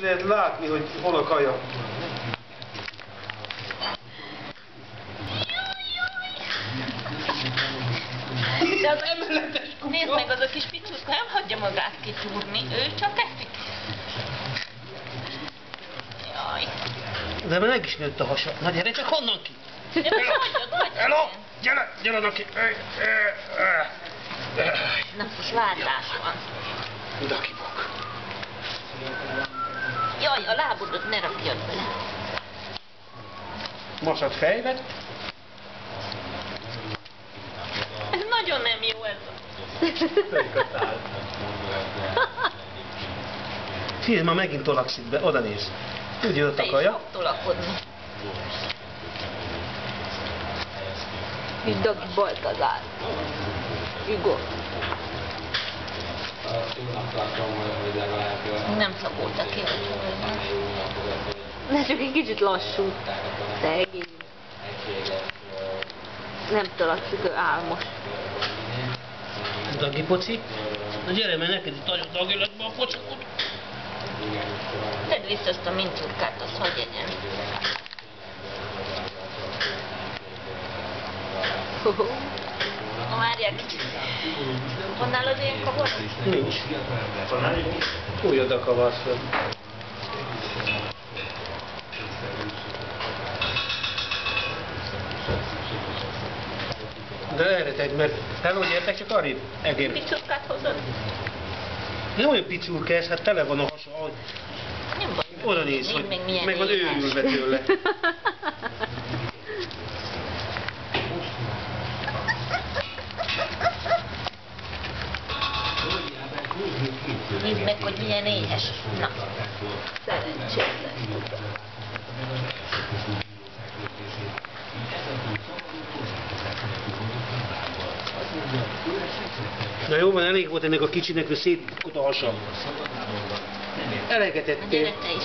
Lehet látni, hogy hol a kaja. De az emeletes kuka. Nézd meg, az a kis picsúszka nem hagyja magát kicsúrni, ő csak eszik. Jaj. De meg is nőtt a hasa. Na gyere csak honnan ki! De most hagyjad. Hello! Gyere oda ki! Na, most váltás van. Oda kibok. Jaj, a lábodat ne rakjad bele. Masat fejlett. Ez nagyon nem jó ez. Figyelj, már megint tolakszik be, oda néz. Úgy jött a kaja. Te is fog tolakodni. Mint Dagi Baltazár. Igor. Nem szaboltak ki, hogy de csak egy kicsit lassú. Szegény. Nem talakszik, ő álmos. Dagi poci. Na gyere, mert neked itt nagyon Dagi lett be a pocakot. Tedd vissza azt a mincurkát, azt hagyj egyen. Várjál kicsit. Van nálad ilyen kavar? Nincs. Úgy oda kavarsz fel. De erre tegy, mert hello, gyertek csak arrébb, egér. Picsurkát hozod? Nem olyan picurka ez, hát tele van a hasa, ahogy... Nem baj. Oda néz, hogy meg van őrülve tőle. Nézd meg, hogy milyen éhes. Na, szerencsétlen. Na jó van, elég volt ennek a kicsinek, hogy szétkut a hasa. Eleget ettél. Gyere te is.